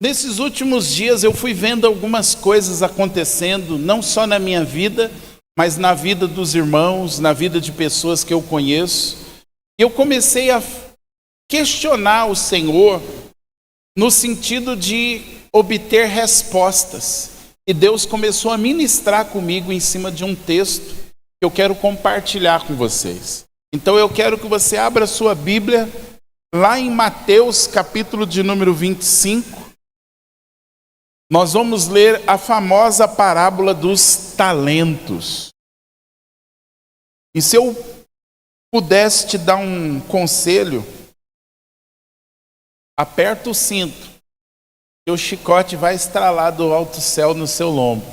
Nesses últimos dias eu fui vendo algumas coisas acontecendo, não só na minha vida, mas na vida dos irmãos, na vida de pessoas que eu conheço. E eu comecei a questionar o Senhor no sentido de obter respostas. E Deus começou a ministrar comigo em cima de um texto que eu quero compartilhar com vocês. Então eu quero que você abra a sua Bíblia lá em Mateus, capítulo de número 25. Nós vamos ler a famosa parábola dos talentos. E se eu pudesse te dar um conselho, aperta o cinto, e o chicote vai estralar do alto céu no seu lombo.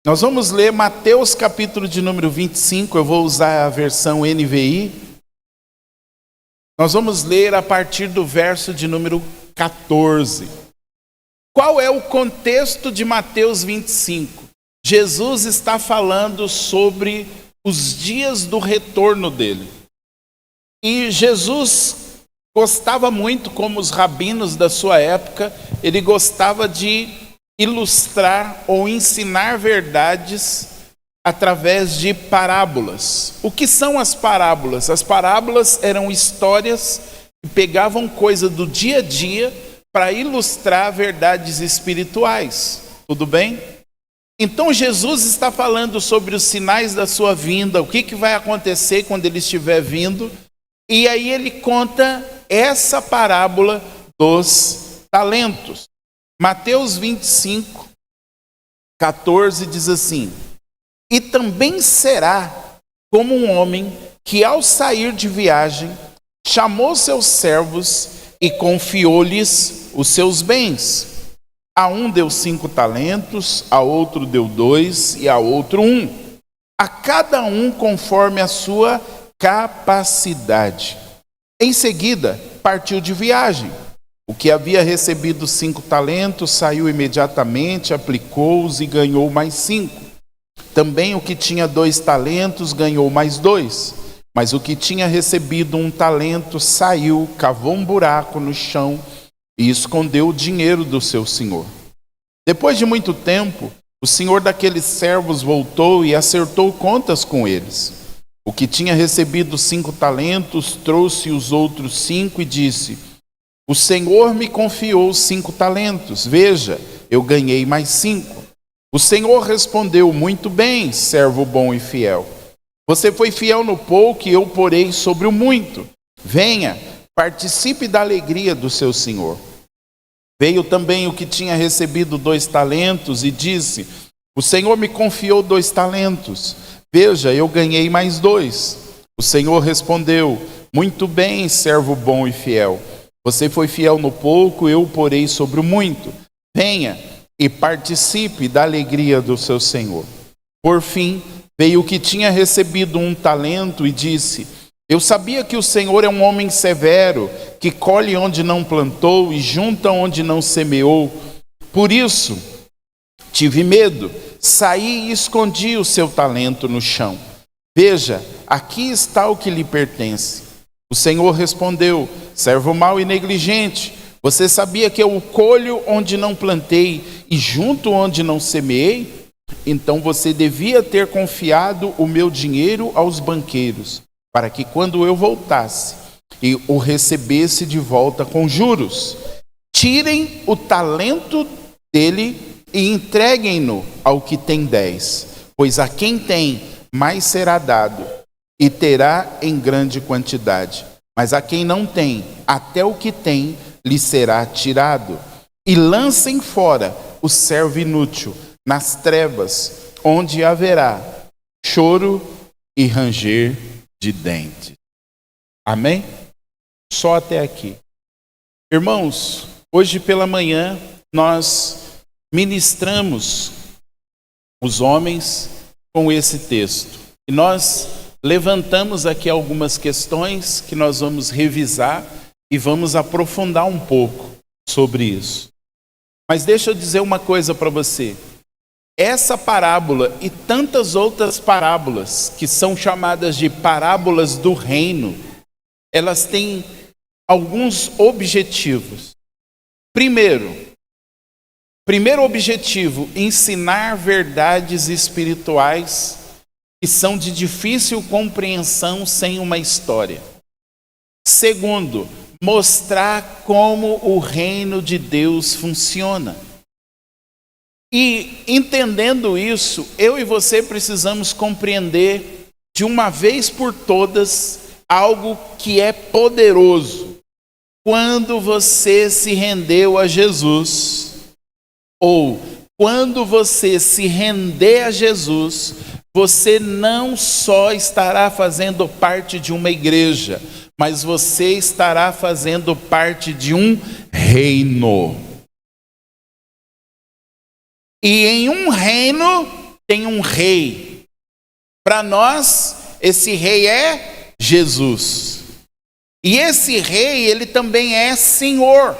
Nós vamos ler Mateus capítulo de número 25, eu vou usar a versão NVI. Nós vamos ler a partir do verso de número 14. Qual é o contexto de Mateus 25? Jesus está falando sobre os dias do retorno dele. E Jesus gostava muito, como os rabinos da sua época, ele gostava de ilustrar ou ensinar verdades através de parábolas. O que são as parábolas? As parábolas eram histórias que pegavam coisa do dia a dia para ilustrar verdades espirituais. Tudo bem? Então Jesus está falando sobre os sinais da sua vinda, o que vai acontecer quando ele estiver vindo. E aí ele conta essa parábola dos talentos. Mateus 25, 14 diz assim: E também será como um homem que ao sair de viagem chamou seus servos e confiou-lhes os seus bens. A um deu 5 talentos, a outro deu 2 e a outro 1. A cada um conforme a sua capacidade. Em seguida, partiu de viagem. O que havia recebido 5 talentos saiu imediatamente, aplicou-os e ganhou mais 5. Também o que tinha 2 talentos ganhou mais 2. Mas o que tinha recebido 1 talento saiu, cavou um buraco no chão e escondeu o dinheiro do seu senhor. Depois de muito tempo, o senhor daqueles servos voltou e acertou contas com eles. O que tinha recebido 5 talentos trouxe os outros 5 e disse: O senhor me confiou 5 talentos. Veja, eu ganhei mais 5. O senhor respondeu: Muito bem, servo bom e fiel. Você foi fiel no pouco e eu porei sobre o muito. Venha, participe da alegria do seu senhor. Veio também o que tinha recebido 2 talentos e disse: O senhor me confiou 2 talentos. Veja, eu ganhei mais 2. O senhor respondeu: Muito bem, servo bom e fiel. Você foi fiel no pouco, eu porei sobre o muito. Venha e participe da alegria do seu senhor. Por fim, veio o que tinha recebido 1 talento e disse: Eu sabia que o Senhor é um homem severo, que colhe onde não plantou e junta onde não semeou. Por isso, tive medo, saí e escondi o seu talento no chão. Veja, aqui está o que lhe pertence. O Senhor respondeu: Servo mau e negligente, você sabia que eu colho onde não plantei e junto onde não semeei? Então você devia ter confiado o meu dinheiro aos banqueiros, para que quando eu voltasse, e o recebesse de volta com juros. Tirem o talento dele e entreguem-no ao que tem 10, pois a quem tem, mais será dado, e terá em grande quantidade. Mas a quem não tem, até o que tem lhe será tirado. E lancem fora o servo inútil nas trevas, onde haverá choro e ranger de dentes. Amém? Só até aqui. Irmãos, hoje pela manhã nós ministramos os homens com esse texto. E nós levantamos aqui algumas questões que nós vamos revisar e vamos aprofundar um pouco sobre isso. Mas deixa eu dizer uma coisa para você. Essa parábola e tantas outras parábolas, que são chamadas de parábolas do reino, elas têm alguns objetivos. Primeiro objetivo, ensinar verdades espirituais que são de difícil compreensão sem uma história. Segundo, mostrar como o reino de Deus funciona. E entendendo isso, eu e você precisamos compreender de uma vez por todas algo que é poderoso. Quando você se rendeu a Jesus, ou quando você se render a Jesus, você não só estará fazendo parte de uma igreja, mas você estará fazendo parte de um reino. E em um reino tem um rei. Para nós, esse rei é Jesus. E esse rei, ele também é Senhor.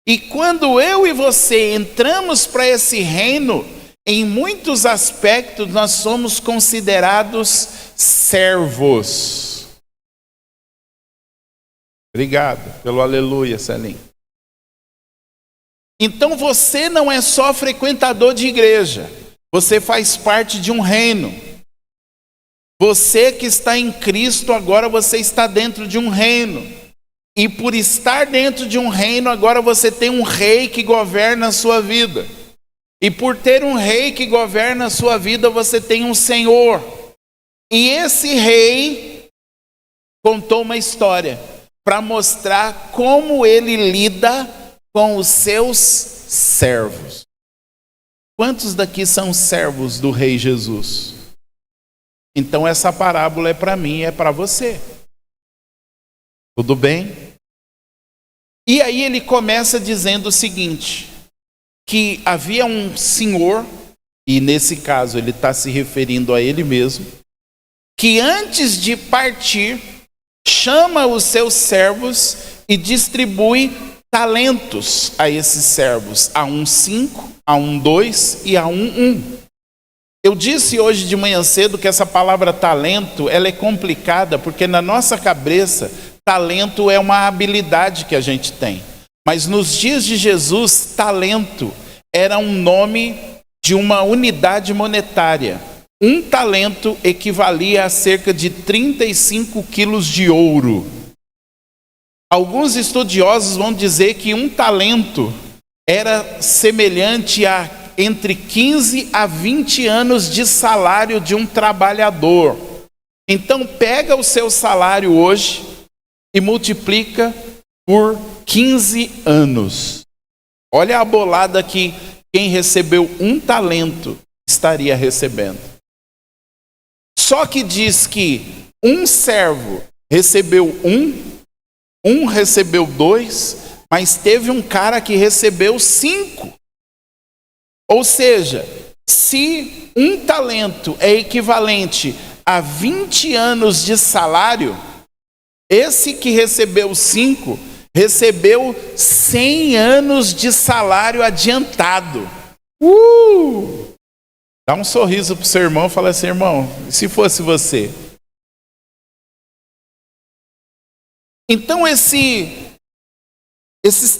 E quando eu e você entramos para esse reino, em muitos aspectos nós somos considerados servos. Obrigado pelo aleluia, Celim. Então você não é só frequentador de igreja, você faz parte de um reino. Você que está em Cristo, agora você está dentro de um reino. E por estar dentro de um reino, agora você tem um rei que governa a sua vida. E por ter um rei que governa a sua vida, você tem um Senhor. E esse rei contou uma história para mostrar como ele lida com os seus servos. Quantos daqui são servos do Rei Jesus? Então essa parábola é para mim, é para você. Tudo bem? E aí ele começa dizendo o seguinte, que havia um senhor, e nesse caso ele está se referindo a ele mesmo, que antes de partir, chama os seus servos e distribui talentos a esses servos, a um 5, a um 2 e a um 1. Eu disse hoje de manhã cedo que essa palavra talento, ela é complicada, porque na nossa cabeça, talento é uma habilidade que a gente tem. Mas nos dias de Jesus, talento era um nome de uma unidade monetária. Um talento equivalia a cerca de 35 quilos de ouro. Alguns estudiosos vão dizer que um talento era semelhante a entre 15 a 20 anos de salário de um trabalhador. Então pega o seu salário hoje e multiplica por 15 anos. Olha a bolada que quem recebeu um talento estaria recebendo. Só que diz que um servo recebeu um recebeu 2, mas teve um cara que recebeu 5. Ou seja, se um talento é equivalente a 20 anos de salário, esse que recebeu 5, recebeu 100 anos de salário adiantado. Dá um sorriso para o seu irmão e fala assim, irmão, se fosse você? Então esses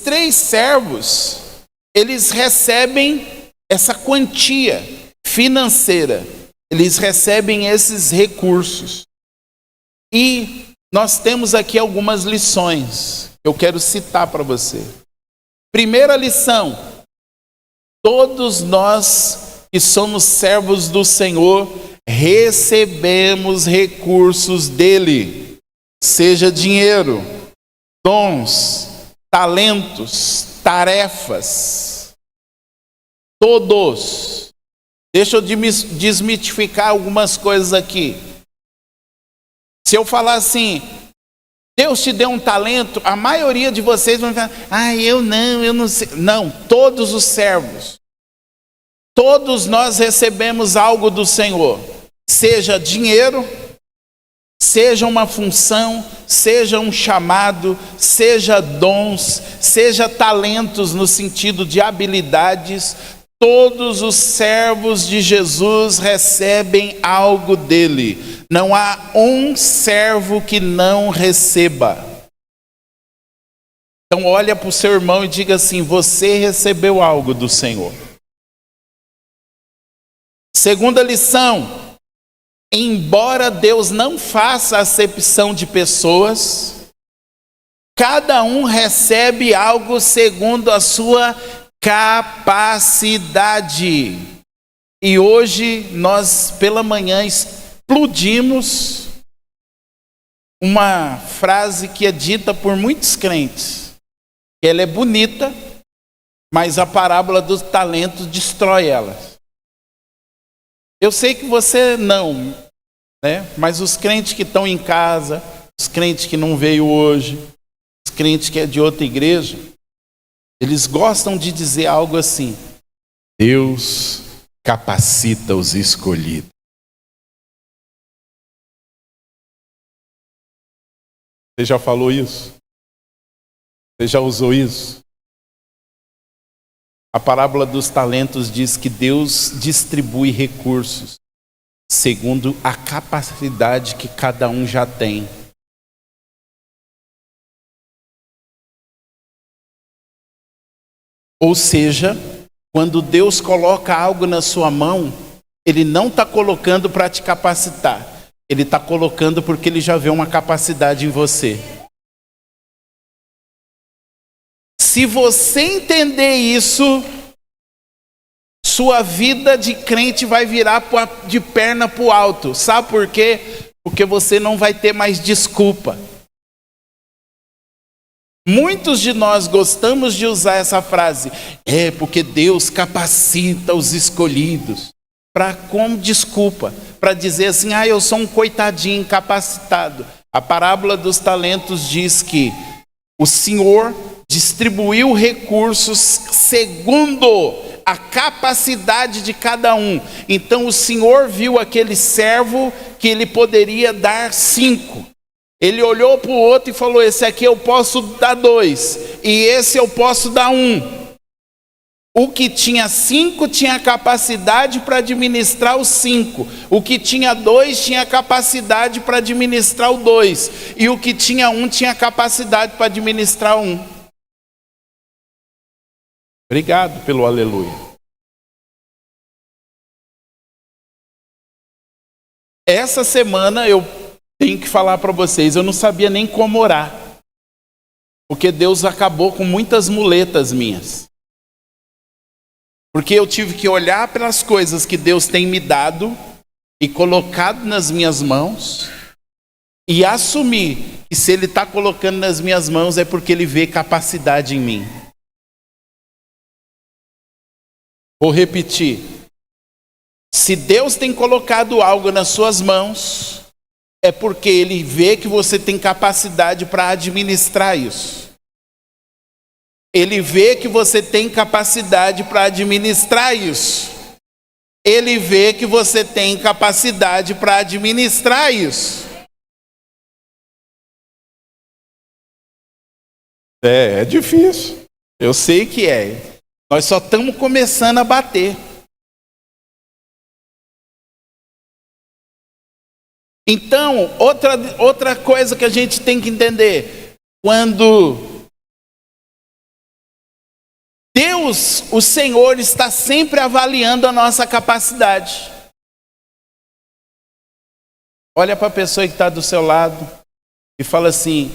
3 servos, eles recebem essa quantia financeira, eles recebem esses recursos. E nós temos aqui algumas lições que eu quero citar para você. Primeira lição: todos nós que somos servos do Senhor recebemos recursos dele. Seja dinheiro, dons, talentos, tarefas. Todos. Deixa eu desmitificar algumas coisas aqui. Se eu falar assim, Deus te deu um talento, a maioria de vocês vão falar, eu não sei. Não, todos os servos. Todos nós recebemos algo do Senhor. Seja dinheiro, seja uma função, seja um chamado, seja dons, seja talentos no sentido de habilidades. Todos os servos de Jesus recebem algo dele. Não há um servo que não receba. Então olha para o seu irmão e diga assim: você recebeu algo do Senhor. Segunda lição: embora Deus não faça acepção de pessoas, cada um recebe algo segundo a sua capacidade. E hoje nós pela manhã explodimos uma frase que é dita por muitos crentes. Ela é bonita, mas a parábola dos talentos destrói ela. Eu sei que você não, né? Mas os crentes que estão em casa, os crentes que não veio hoje, os crentes que é de outra igreja, eles gostam de dizer algo assim: Deus capacita os escolhidos. Você já falou isso? Você já usou isso? A parábola dos talentos diz que Deus distribui recursos segundo a capacidade que cada um já tem. Ou seja, quando Deus coloca algo na sua mão, Ele não está colocando para te capacitar. Ele está colocando porque Ele já vê uma capacidade em você. Se você entender isso, sua vida de crente vai virar de perna para o alto. Sabe por quê? Porque você não vai ter mais desculpa. Muitos de nós gostamos de usar essa frase: é porque Deus capacita os escolhidos, como desculpa, para dizer assim: eu sou um coitadinho incapacitado. A parábola dos talentos diz que o Senhor distribuiu recursos segundo a capacidade de cada um. Então o Senhor viu aquele servo que ele poderia dar 5. Ele olhou para o outro e falou: esse aqui eu posso dar 2, e esse eu posso dar 1. O que tinha 5 tinha capacidade para administrar os 5. O que tinha 2 tinha capacidade para administrar o 2. E o que tinha 1 tinha capacidade para administrar 1. Obrigado pelo aleluia. Essa semana eu tenho que falar para vocês, eu não sabia nem como orar, porque Deus acabou com muitas muletas minhas. Porque eu tive que olhar pelas coisas que Deus tem me dado e colocado nas minhas mãos e assumir que se Ele está colocando nas minhas mãos é porque Ele vê capacidade em mim. Vou repetir. Se Deus tem colocado algo nas suas mãos, é porque Ele vê que você tem capacidade para administrar isso. Ele vê que você tem capacidade para administrar isso. Ele vê que você tem capacidade para administrar isso. É difícil. Eu sei que é. Nós só estamos começando a bater. Então, outra coisa que a gente tem que entender: quando Deus, o Senhor, está sempre avaliando a nossa capacidade. Olha para a pessoa que está do seu lado e fala assim: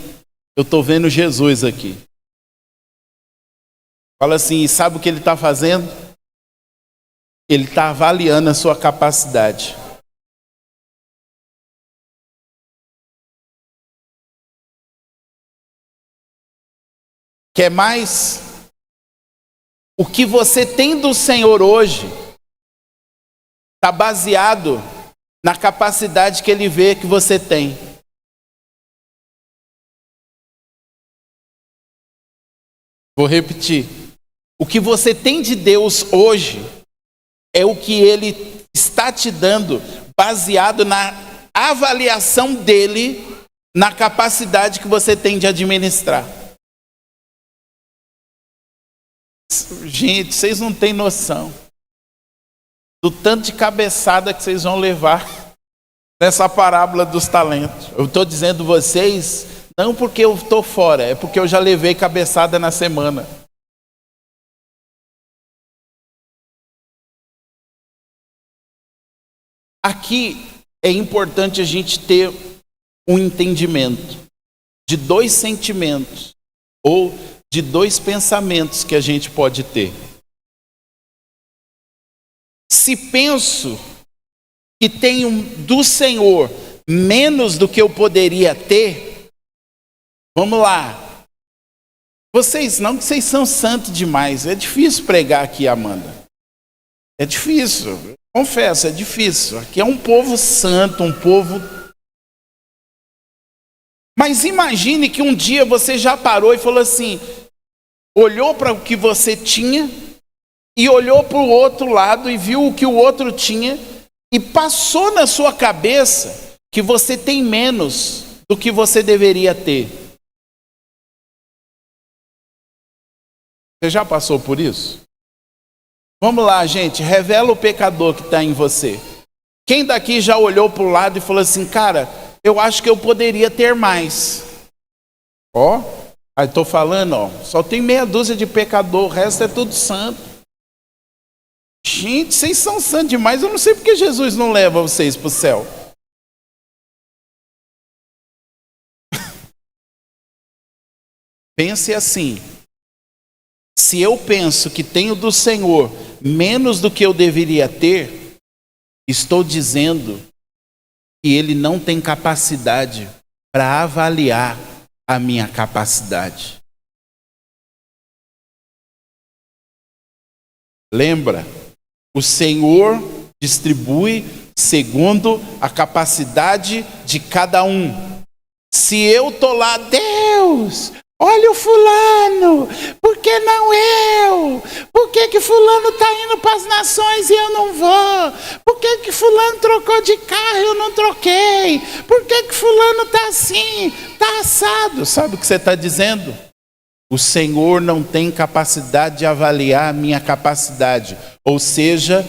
eu estou vendo Jesus aqui. Fala assim: sabe o que Ele está fazendo? Ele está avaliando a sua capacidade. Quer mais? O que você tem do Senhor hoje está baseado na capacidade que Ele vê que você tem. Vou repetir. O que você tem de Deus hoje é o que Ele está te dando, baseado na avaliação dEle, na capacidade que você tem de administrar. Gente, vocês não têm noção. do tanto de cabeçada que vocês vão levar nessa parábola dos talentos. Eu estou dizendo vocês, não porque eu estou fora, é porque eu já levei cabeçada na semana. Aqui é importante a gente ter um entendimento de dois sentimentos ou de dois pensamentos que a gente pode ter. Se penso que tenho do Senhor menos do que eu poderia ter, vamos lá. Vocês não, que vocês são santos demais. É difícil pregar aqui, Amanda. É difícil, confesso, é difícil. Aqui é um povo santo, um povo... Mas imagine que um dia você já parou e falou assim, olhou para o que você tinha e olhou para o outro lado e viu o que o outro tinha e passou na sua cabeça que você tem menos do que você deveria ter. Você já passou por isso? Vamos lá, gente, revela o pecador que está em você. Quem daqui já olhou para o lado e falou assim, cara, eu acho que eu poderia ter mais. Ó, aí estou falando, ó, só tem meia dúzia de pecador, o resto é tudo santo. Gente, vocês são santos demais, eu não sei porque Jesus não leva vocês para o céu. Pense assim, se eu penso que tenho do Senhor menos do que eu deveria ter, estou dizendo que Ele não tem capacidade para avaliar a minha capacidade. Lembra? O Senhor distribui segundo a capacidade de cada um. Se eu estou lá, Deus, olha o fulano, por que não eu? Por que fulano está indo para as nações e eu não vou? Por que fulano trocou de carro e eu não troquei? Por que fulano está assim, está assado? Sabe o que você está dizendo? O Senhor não tem capacidade de avaliar a minha capacidade. Ou seja,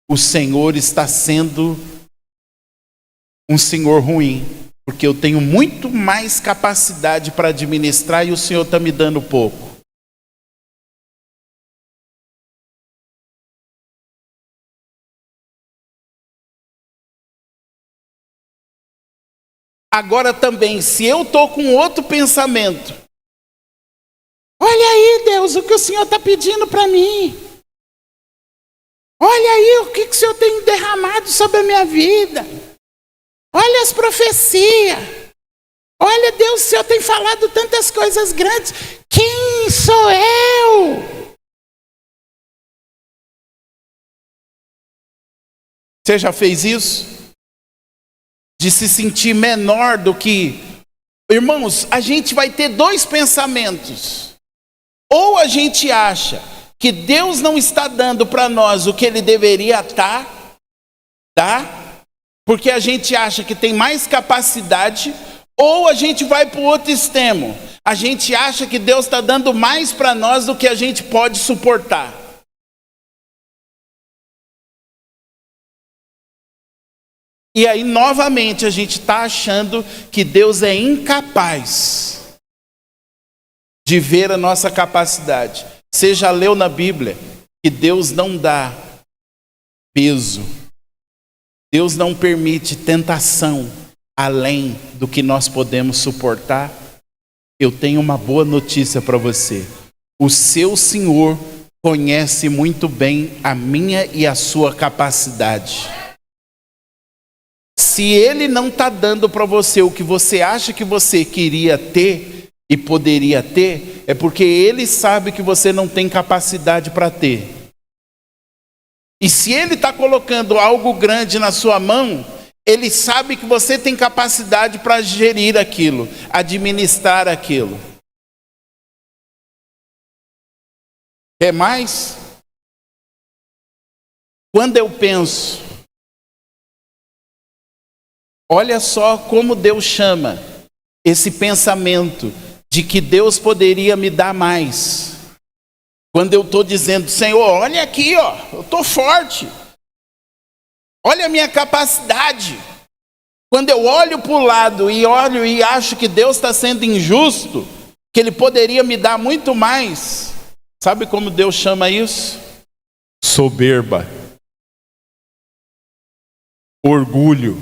o Senhor está sendo um Senhor ruim. Porque eu tenho muito mais capacidade para administrar e o Senhor está me dando pouco. Agora também, se eu estou com outro pensamento, olha aí, Deus, o que o Senhor está pedindo para mim. Olha aí o que o Senhor tem derramado sobre a minha vida. Olha as profecias. Olha, Deus, o Senhor tem falado tantas coisas grandes. Quem sou eu? Você já fez isso? De se sentir menor do que... Irmãos, a gente vai ter dois pensamentos. Ou a gente acha que Deus não está dando para nós o que Ele deveria dar, porque a gente acha que tem mais capacidade, ou a gente vai para o outro extremo. A gente acha que Deus está dando mais para nós do que a gente pode suportar. E aí, novamente, a gente está achando que Deus é incapaz de ver a nossa capacidade. Você já leu na Bíblia que Deus não dá peso. Deus não permite tentação além do que nós podemos suportar. Eu tenho uma boa notícia para você. O seu Senhor conhece muito bem a minha e a sua capacidade. Se Ele não está dando para você o que você acha que você queria ter e poderia ter, é porque Ele sabe que você não tem capacidade para ter. E se Ele está colocando algo grande na sua mão, Ele sabe que você tem capacidade para gerir aquilo, administrar aquilo. Quer mais? Quando eu penso, olha só como Deus chama esse pensamento de que Deus poderia me dar mais. Quando eu estou dizendo, Senhor, olha aqui, ó, eu estou forte. Olha a minha capacidade. Quando eu olho para o lado e olho e acho que Deus está sendo injusto, que Ele poderia me dar muito mais, sabe como Deus chama isso? Soberba. Orgulho.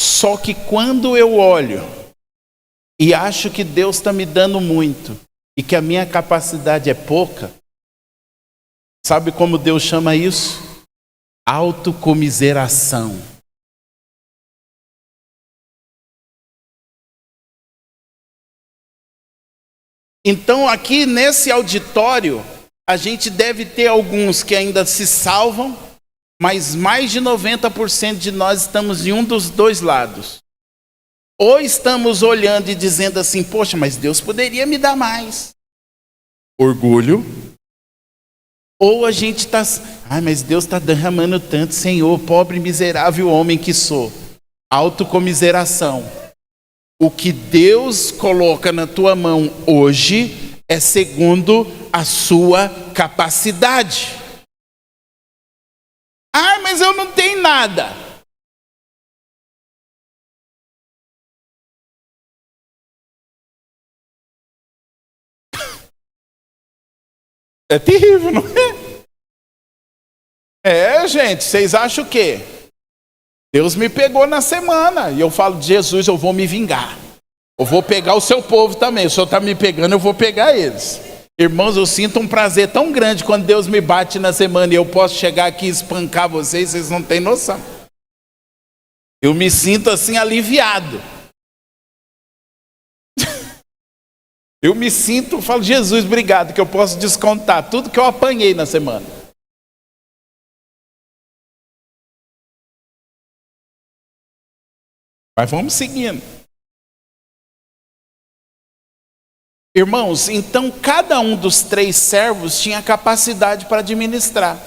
Só que quando eu olho e acho que Deus está me dando muito e que a minha capacidade é pouca, sabe como Deus chama isso? Autocomiseração. Então aqui nesse auditório, a gente deve ter alguns que ainda se salvam, mas mais de 90% de nós estamos em um dos dois lados. Ou estamos olhando e dizendo assim, poxa, mas Deus poderia me dar mais. Orgulho. Ou a gente está, mas Deus está derramando tanto, Senhor, pobre miserável homem que sou. Autocomiseração. O que Deus coloca na tua mão hoje é segundo a sua capacidade. Mas eu não tenho nada. É terrível, não é? Gente, vocês acham o quê? Deus me pegou na semana e eu falo, Jesus, eu vou me vingar. Eu vou pegar o seu povo também. O Senhor está me pegando, eu vou pegar eles. Irmãos, eu sinto um prazer tão grande quando Deus me bate na semana e eu posso chegar aqui e espancar vocês, vocês não têm noção. Eu me sinto assim aliviado. Eu me sinto, falo, Jesus, obrigado, que eu posso descontar tudo que eu apanhei na semana. Mas vamos seguindo. Irmãos, então cada um dos 3 servos tinha capacidade para administrar.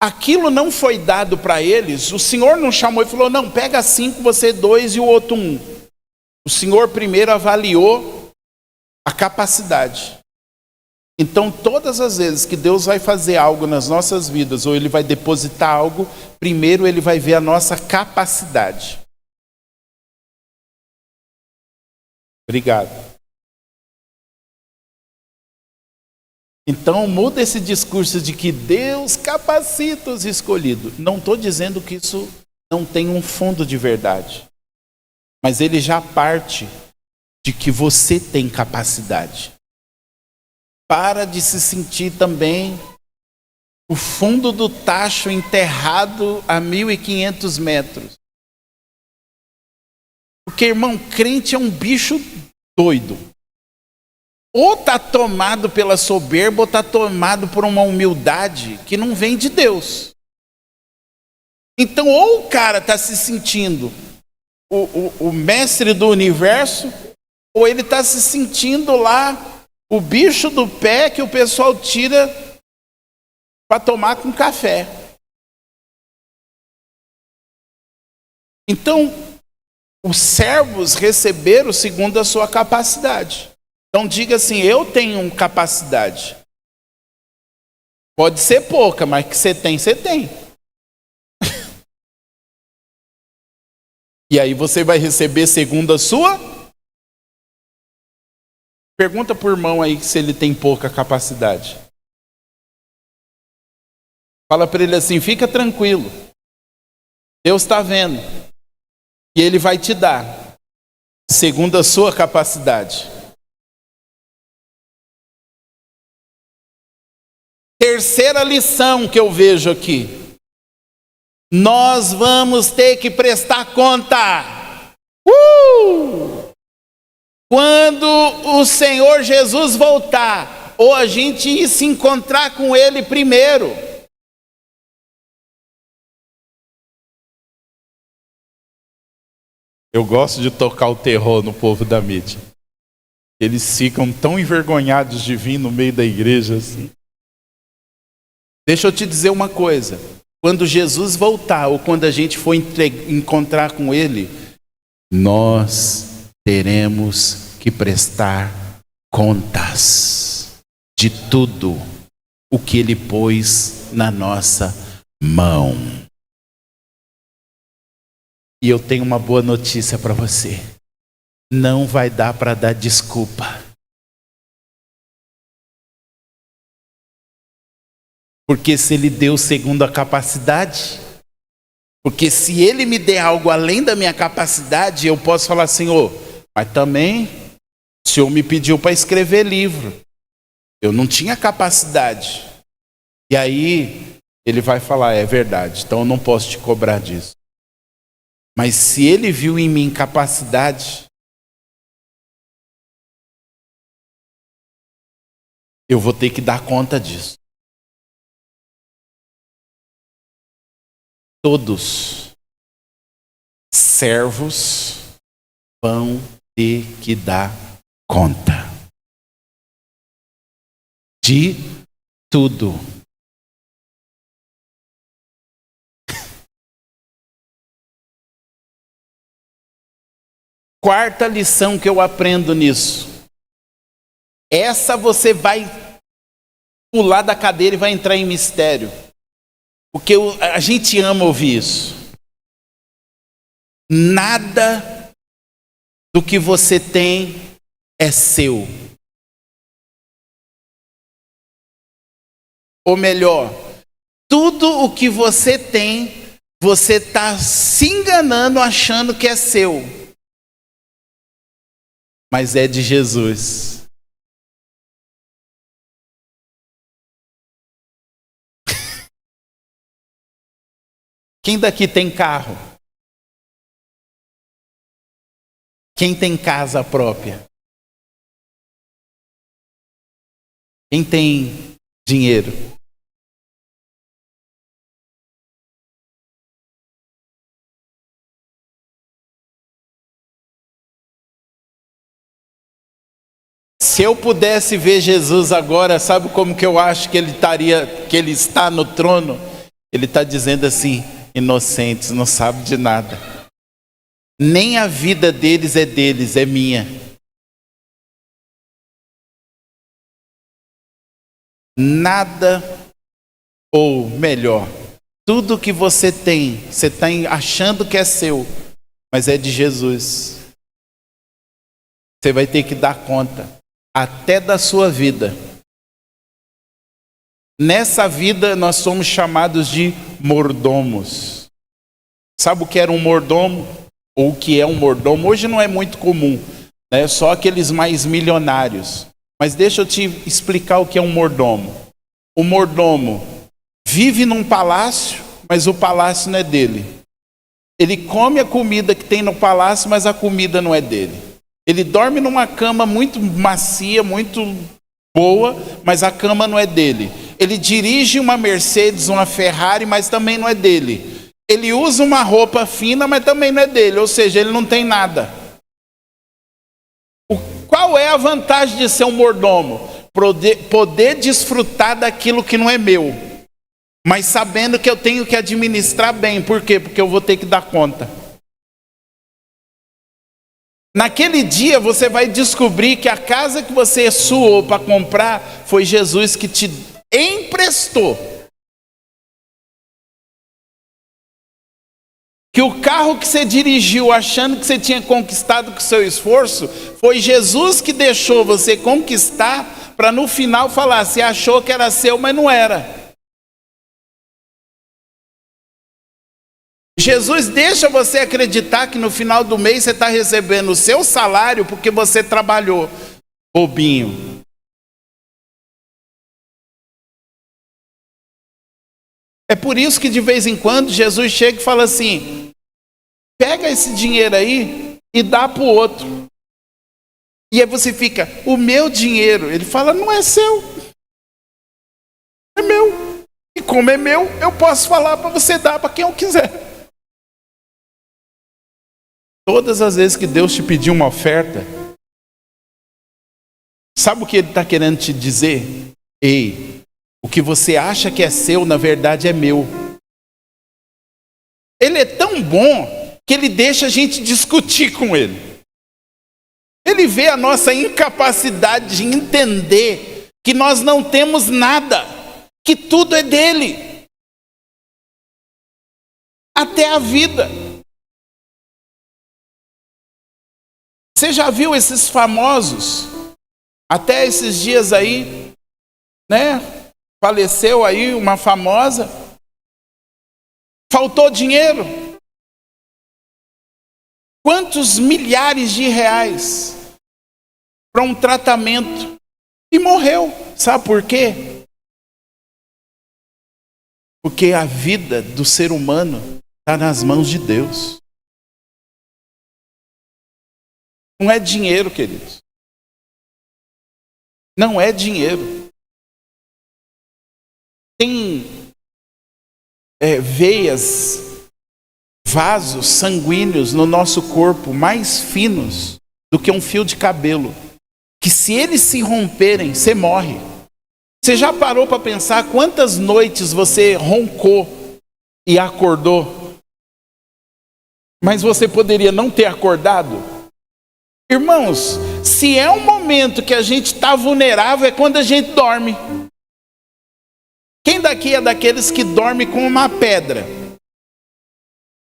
Aquilo não foi dado para eles, o Senhor não chamou e falou, não, pega 5, você 2 e o outro 1. O Senhor primeiro avaliou a capacidade. Então todas as vezes que Deus vai fazer algo nas nossas vidas, ou Ele vai depositar algo, primeiro Ele vai ver a nossa capacidade. Obrigado. Então muda esse discurso de que Deus capacita os escolhidos. Não estou dizendo que isso não tem um fundo de verdade. Mas ele já parte de que você tem capacidade. Para de se sentir também o fundo do tacho enterrado a 1.500 metros. Porque, irmão, crente é um bicho doido. Ou está tomado pela soberba, ou está tomado por uma humildade que não vem de Deus. Então, ou o cara está se sentindo o mestre do universo, ou ele está se sentindo lá o bicho do pé que o pessoal tira para tomar com café. Então, os servos receberam segundo a sua capacidade. Então diga assim, eu tenho capacidade. Pode ser pouca, mas que você tem, você tem. E aí você vai receber segundo a sua. Pergunta para o irmão aí se ele tem pouca capacidade. Fala para ele assim, fica tranquilo. Deus está vendo. E Ele vai te dar segundo a sua capacidade. Terceira lição que eu vejo aqui. Nós vamos ter que prestar conta. Quando o Senhor Jesus voltar, ou a gente ir se encontrar com Ele primeiro. Eu gosto de tocar o terror no povo da mídia. Eles ficam tão envergonhados de vir no meio da igreja assim. Deixa eu te dizer uma coisa. Quando Jesus voltar, ou quando a gente for encontrar com Ele, nós teremos que prestar contas de tudo o que Ele pôs na nossa mão. E eu tenho uma boa notícia para você. Não vai dar para dar desculpa. Porque se Ele deu segundo a capacidade, porque se Ele me der algo além da minha capacidade, eu posso falar assim, mas também o Senhor me pediu para escrever livro. Eu não tinha capacidade. E aí Ele vai falar, é verdade, então eu não posso te cobrar disso. Mas se Ele viu em mim capacidade, eu vou ter que dar conta disso. Todos servos vão ter que dar conta de tudo. Quarta lição que eu aprendo nisso. Essa você vai pular da cadeira e vai entrar em mistério. Porque a gente ama ouvir isso. Nada do que você tem é seu. Ou melhor, tudo o que você tem, você está se enganando achando que é seu. Mas é de Jesus. Quem daqui tem carro? Quem tem casa própria? Quem tem dinheiro? Se eu pudesse ver Jesus agora, sabe como que eu acho que ele está no trono? Ele está dizendo assim, inocentes, não sabem de nada. Nem a vida deles, é minha. Nada, ou melhor, tudo que você tem, você está achando que é seu, mas é de Jesus. Você vai ter que dar conta, até da sua vida. Nessa vida nós somos chamados de mordomos. Sabe o que era um mordomo? Ou o que é um mordomo? Hoje não é muito comum, né? Só aqueles mais milionários. Mas deixa eu te explicar o que é um mordomo. O mordomo vive num palácio, mas o palácio não é dele. Ele come a comida que tem no palácio, mas a comida não é dele. Ele dorme numa cama muito macia, muito boa, mas a cama não é dele. Ele dirige uma Mercedes, uma Ferrari, mas também não é dele. Ele usa uma roupa fina, mas também não é dele. Ou seja, ele não tem nada. Qual é a vantagem de ser um mordomo? Poder desfrutar daquilo que não é meu. Mas sabendo que eu tenho que administrar bem. Por quê? Porque eu vou ter que dar conta. Naquele dia você vai descobrir que a casa que você suou para comprar foi Jesus que te emprestou. Que o carro que você dirigiu achando que você tinha conquistado com seu esforço, foi Jesus que deixou você conquistar para no final falar, você achou que era seu, mas não era. Jesus deixa você acreditar que no final do mês você está recebendo o seu salário porque você trabalhou, bobinho. É por isso que de vez em quando Jesus chega e fala assim, pega esse dinheiro aí e dá para o outro. E aí você fica, o meu dinheiro, ele fala, não é seu, é meu. E como é meu, eu posso falar para você dar para quem eu quiser. Todas as vezes que Deus te pediu uma oferta, sabe o que Ele está querendo te dizer? Ei, o que você acha que é seu, na verdade é meu. Ele é tão bom que Ele deixa a gente discutir com Ele. ele vê a nossa incapacidade de entender que nós não temos nada, que tudo é dele, até a vida. Você já viu esses famosos? Até esses dias aí, né? Faleceu aí uma famosa. Faltou dinheiro. Quantos milhares de reais para um tratamento? E morreu. Sabe por quê? Porque a vida do ser humano está nas mãos de Deus. Não é dinheiro, queridos. Não é dinheiro. Tem veias, vasos sanguíneos no nosso corpo mais finos do que um fio de cabelo, que se eles se romperem, você morre. Você já parou para pensar quantas noites você roncou e acordou, mas você poderia não ter acordado? Irmãos, se é um momento que a gente está vulnerável, é quando a gente dorme. Quem daqui é daqueles que dorme com uma pedra?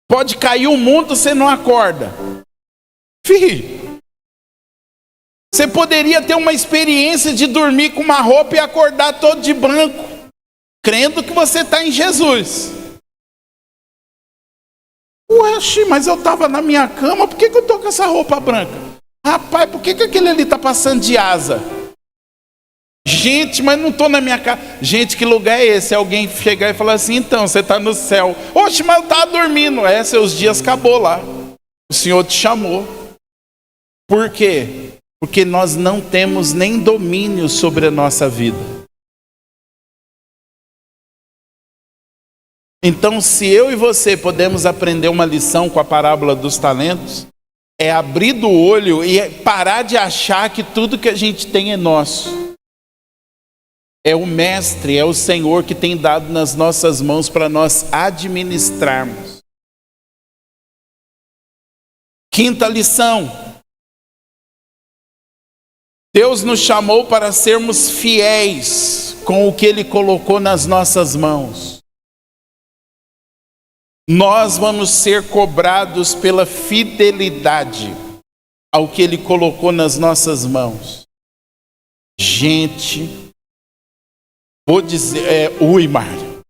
Pode cair o mundo, você não acorda. Filho, você poderia ter uma experiência de dormir com uma roupa e acordar todo de branco, crendo que você está em Jesus. Ué, mas eu estava na minha cama, por que eu estou com essa roupa branca? Rapaz, por que aquele ali está passando de asa? Gente, mas não estou na minha casa. Gente, que lugar é esse? Alguém chegar e falar assim, então, você está no céu. Oxe, mas eu estava dormindo. Seus dias acabou lá. O Senhor te chamou. Por quê? Porque nós não temos nem domínio sobre a nossa vida. Então, se eu e você podemos aprender uma lição com a parábola dos talentos, é abrir do olho e parar de achar que tudo que a gente tem é nosso. É o Mestre, é o Senhor que tem dado nas nossas mãos para nós administrarmos. Quinta lição. Deus nos chamou para sermos fiéis com o que Ele colocou nas nossas mãos. Nós vamos ser cobrados pela fidelidade ao que Ele colocou nas nossas mãos. Gente, vou dizer, Mário.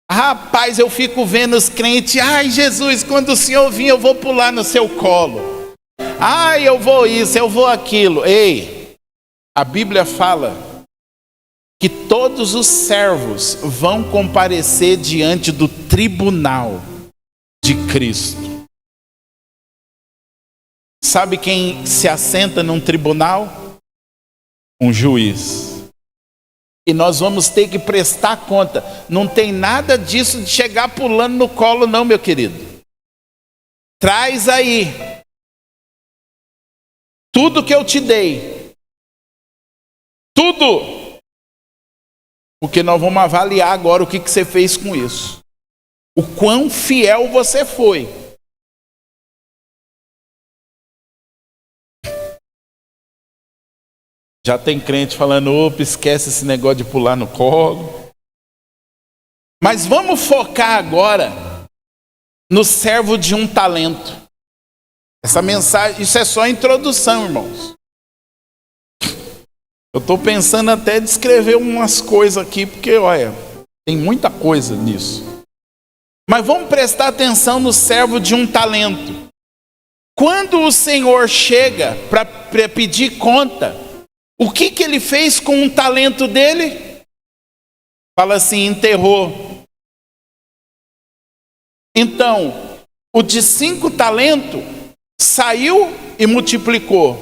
Rapaz, eu fico vendo os crentes, ai Jesus, quando o Senhor vir eu vou pular no seu colo. Ai, eu vou isso, eu vou aquilo. Ei, a Bíblia fala que todos os servos vão comparecer diante do tribunal de Cristo. Sabe quem se assenta num tribunal? Um juiz. E nós vamos ter que prestar conta. Não tem nada disso de chegar pulando no colo não, meu querido. Traz aí tudo que eu te dei. Tudo. Porque nós vamos avaliar agora o que você fez com isso. O quão fiel você foi. Já tem crente falando, opa, esquece esse negócio de pular no colo. Mas vamos focar agora no servo de um talento. Essa mensagem, isso é só a introdução, irmãos. Eu estou pensando até de escrever umas coisas aqui, porque, olha, tem muita coisa nisso. Mas vamos prestar atenção no servo de um talento. Quando o Senhor chega para pedir conta, o que ele fez com um talento dele? Fala assim, enterrou. Então, o de 5 talentos saiu e multiplicou.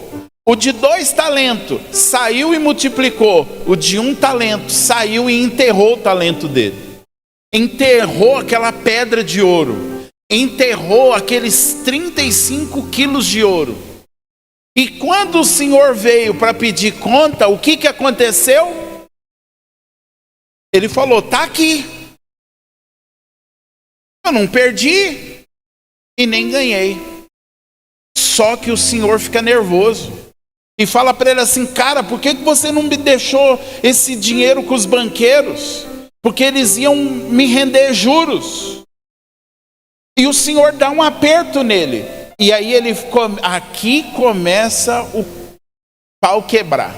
O de 2 talentos saiu e multiplicou. O de 1 talento saiu e enterrou o talento dele. Enterrou aquela pedra de ouro. Enterrou aqueles 35 quilos de ouro. E quando o Senhor veio para pedir conta, o que aconteceu? Ele falou, está aqui. Eu não perdi e nem ganhei. Só que o Senhor fica nervoso e fala para ele assim: cara, por que você não me deixou esse dinheiro com os banqueiros? Porque eles iam me render juros. E o Senhor dá um aperto nele. E aí aqui começa o pau quebrar.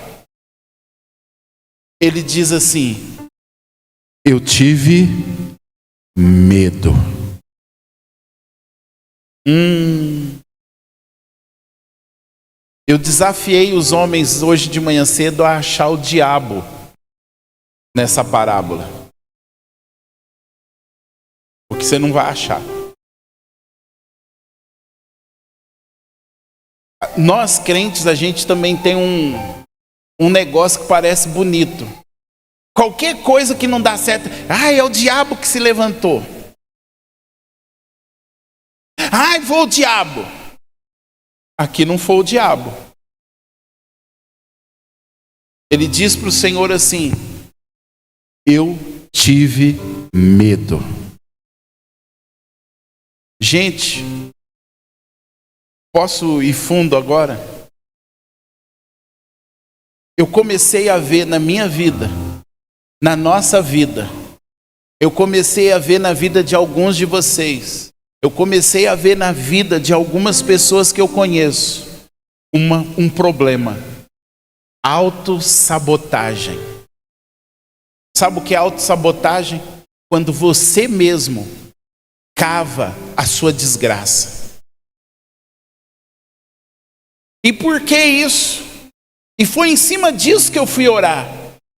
Ele diz assim: eu tive medo. Eu desafiei os homens hoje de manhã cedo a achar o diabo nessa parábola. Porque você não vai achar. Nós crentes, a gente também tem um negócio que parece bonito. Qualquer coisa que não dá certo, é o diabo que se levantou. Foi o diabo. Aqui não foi o diabo. Ele diz para o Senhor assim: eu tive medo. Gente, posso ir fundo agora? Eu comecei a ver na minha vida, na nossa vida, eu comecei a ver na vida de alguns de vocês, eu comecei a ver na vida de algumas pessoas que eu conheço um problema: autossabotagem. Sabe o que é autossabotagem? Quando você mesmo cava a sua desgraça. E por que isso? E foi em cima disso que eu fui orar.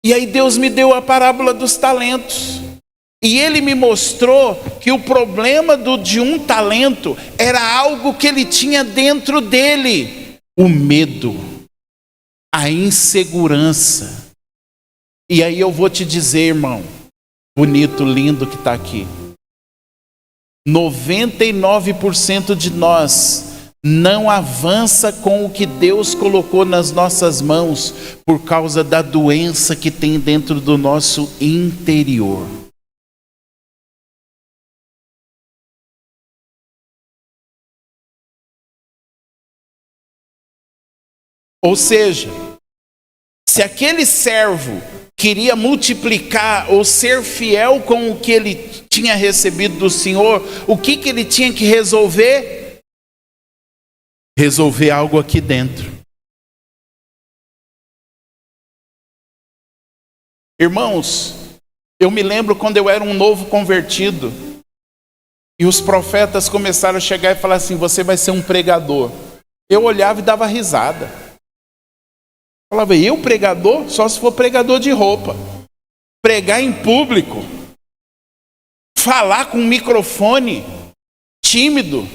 E aí Deus me deu a parábola dos talentos. E Ele me mostrou que o problema de um talento era algo que ele tinha dentro dele: o medo, a insegurança. E aí eu vou te dizer, irmão, bonito, lindo que está aqui: 99% de nós não avança com o que Deus colocou nas nossas mãos por causa da doença que tem dentro do nosso interior. Ou seja, se aquele servo queria multiplicar ou ser fiel com o que ele tinha recebido do Senhor, o que ele tinha que resolver? Resolver algo aqui dentro. Irmãos, eu me lembro quando eu era um novo convertido e os profetas começaram a chegar e falar assim: você vai ser um pregador. Eu olhava e dava risada. Falava: eu pregador? Só se for pregador de roupa. Pregar em público. Falar com um microfone. Tímido.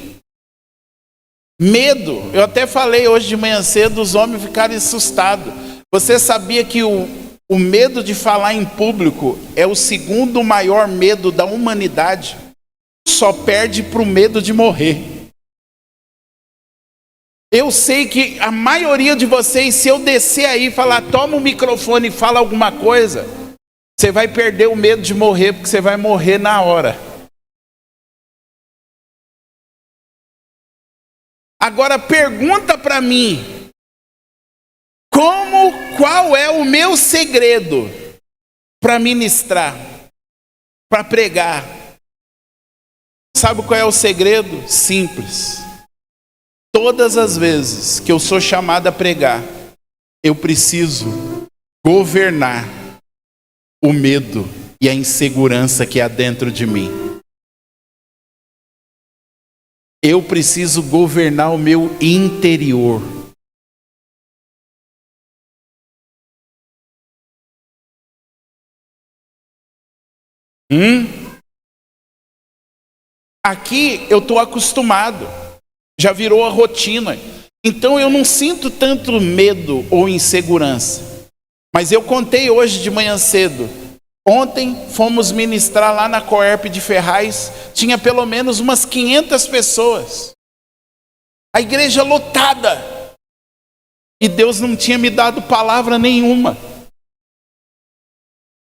Medo. Eu até falei hoje de manhã cedo, os homens ficaram assustados. Você sabia que o medo de falar em público é o segundo maior medo da humanidade? Só perde para o medo de morrer. Eu sei que a maioria de vocês, se eu descer aí e falar: toma o microfone e fala alguma coisa, você vai perder o medo de morrer, porque você vai morrer na hora. Agora pergunta para mim, qual é o meu segredo para ministrar, para pregar? Sabe qual é o segredo? Simples. Todas as vezes que eu sou chamado a pregar, eu preciso governar o medo e a insegurança que há dentro de mim. Eu preciso governar o meu interior. Aqui eu estou acostumado. Já virou a rotina. Então eu não sinto tanto medo ou insegurança. Mas eu contei hoje de manhã cedo. Ontem fomos ministrar lá na Coerp de Ferraz. Tinha pelo menos umas 500 pessoas. A igreja lotada. E Deus não tinha me dado palavra nenhuma.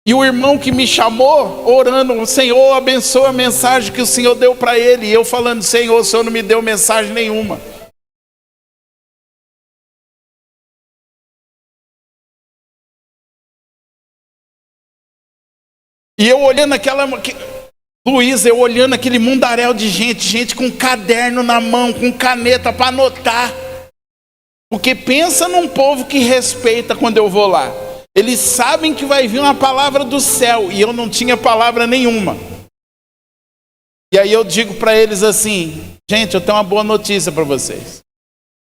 E o irmão que me chamou, orando: Senhor, abençoa a mensagem que o Senhor deu para ele. E eu falando: Senhor, o Senhor não me deu mensagem nenhuma. E eu olhando Luiz, eu olhando aquele mundaréu de gente com caderno na mão, com caneta para anotar. Porque pensa num povo que respeita quando eu vou lá. Eles sabem que vai vir uma palavra do céu, e eu não tinha palavra nenhuma. E aí eu digo para eles assim: gente, eu tenho uma boa notícia para vocês.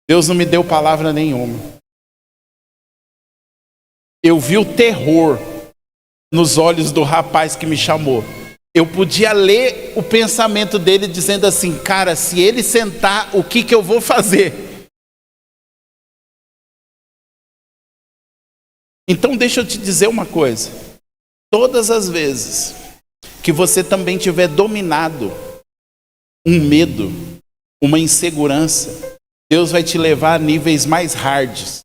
Deus não me deu palavra nenhuma. Eu vi o terror nos olhos do rapaz que me chamou. Eu podia ler o pensamento dele dizendo assim: cara, se ele sentar, o que eu vou fazer? Então deixa eu te dizer uma coisa. Todas as vezes que você também tiver dominado um medo, uma insegurança, Deus vai te levar a níveis mais hards,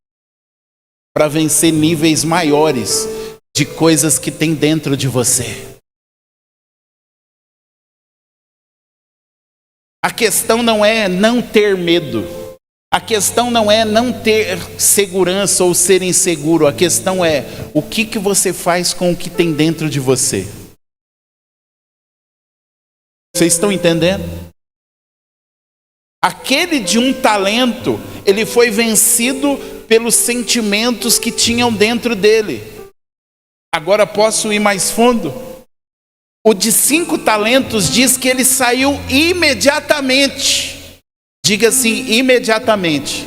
para vencer níveis maiores de coisas que tem dentro de você. A questão não é não ter medo. A questão não é não ter segurança ou ser inseguro. A questão é o que você faz com o que tem dentro de você. Vocês estão entendendo? Aquele de um talento, ele foi vencido pelos sentimentos que tinham dentro dele. Agora posso ir mais fundo? O de 5 talentos diz que ele saiu imediatamente. Diga assim, imediatamente.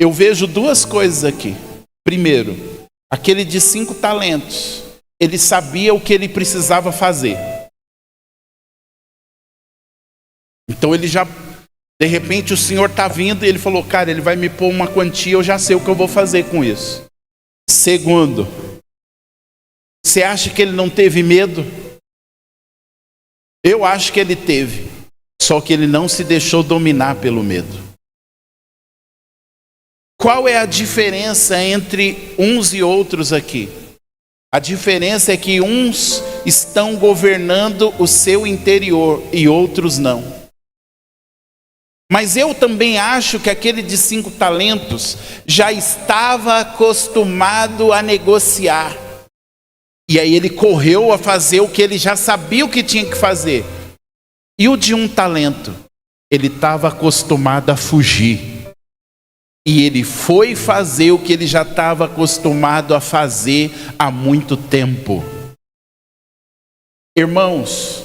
Eu vejo 2 coisas aqui. Primeiro, aquele de 5 talentos, ele sabia o que ele precisava fazer. Então ele já, de repente o Senhor está vindo e ele falou: cara, ele vai me pôr uma quantia, eu já sei o que eu vou fazer com isso. Segundo, você acha que ele não teve medo? Eu acho que ele teve, só que ele não se deixou dominar pelo medo. Qual é a diferença entre uns e outros aqui? A diferença é que uns estão governando o seu interior e outros não. Mas eu também acho que aquele de 5 talentos já estava acostumado a negociar. E aí ele correu a fazer o que ele já sabia o que tinha que fazer. E o de 1 talento, ele estava acostumado a fugir. E ele foi fazer o que ele já estava acostumado a fazer há muito tempo. Irmãos,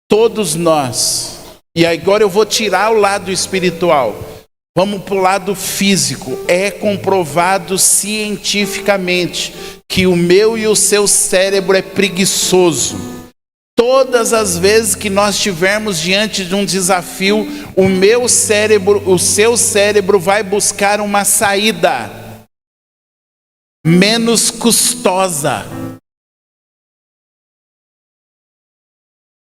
todos nós, e agora eu vou tirar o lado espiritual, vamos para o lado físico. É comprovado cientificamente que o meu e o seu cérebro é preguiçoso. Todas as vezes que nós estivermos diante de um desafio, o seu cérebro vai buscar uma saída menos custosa.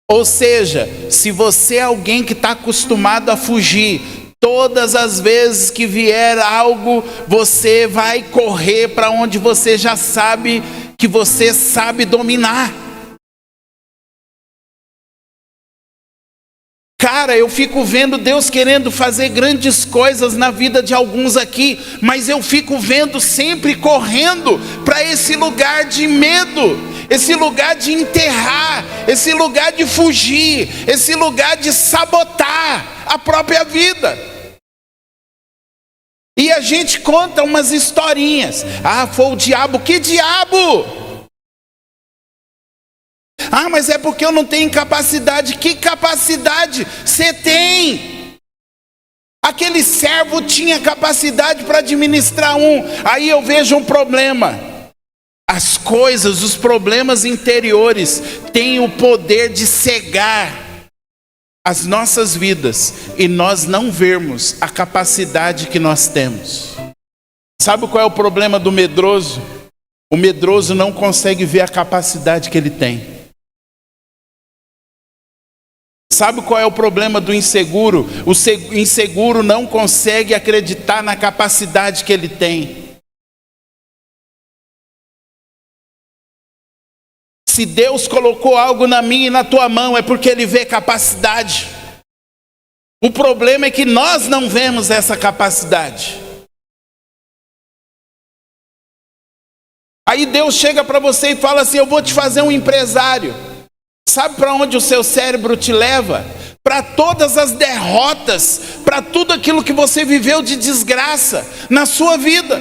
Ou seja, se você é alguém que está acostumado a fugir, todas as vezes que vier algo, você vai correr para onde você já sabe que você sabe dominar. Cara, eu fico vendo Deus querendo fazer grandes coisas na vida de alguns aqui, mas eu fico vendo sempre correndo para esse lugar de medo, esse lugar de enterrar, esse lugar de fugir, esse lugar de sabotar a própria vida. E a gente conta umas historinhas. Ah, foi o diabo. Que diabo? Ah, mas é porque eu não tenho capacidade. Que capacidade você tem? Aquele servo tinha capacidade para administrar um. Aí eu vejo um problema. As coisas, os problemas interiores têm o poder de cegar as nossas vidas e nós não vermos a capacidade que nós temos. Sabe qual é o problema do medroso? O medroso não consegue ver a capacidade que ele tem. Sabe qual é o problema do inseguro? O inseguro não consegue acreditar na capacidade que ele tem. Se Deus colocou algo na minha e na tua mão, é porque Ele vê capacidade. O problema é que nós não vemos essa capacidade. Aí Deus chega para você e fala assim: eu vou te fazer um empresário. Sabe para onde o seu cérebro te leva? Para todas as derrotas, para tudo aquilo que você viveu de desgraça na sua vida.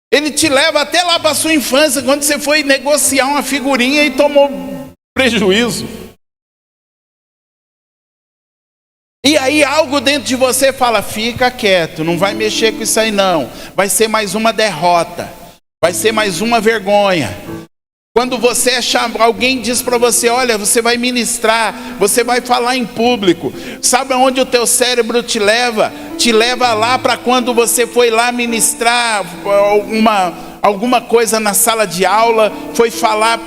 Ele te leva até lá para a sua infância, quando você foi negociar uma figurinha e tomou prejuízo. E aí algo dentro de você fala: fica quieto, não vai mexer com isso aí não. Vai ser mais uma derrota, vai ser mais uma vergonha. Quando você é chamado, alguém diz para você: olha, você vai ministrar, você vai falar em público. Sabe aonde o teu cérebro te leva? Te leva lá para quando você foi lá ministrar alguma coisa na sala de aula, foi falar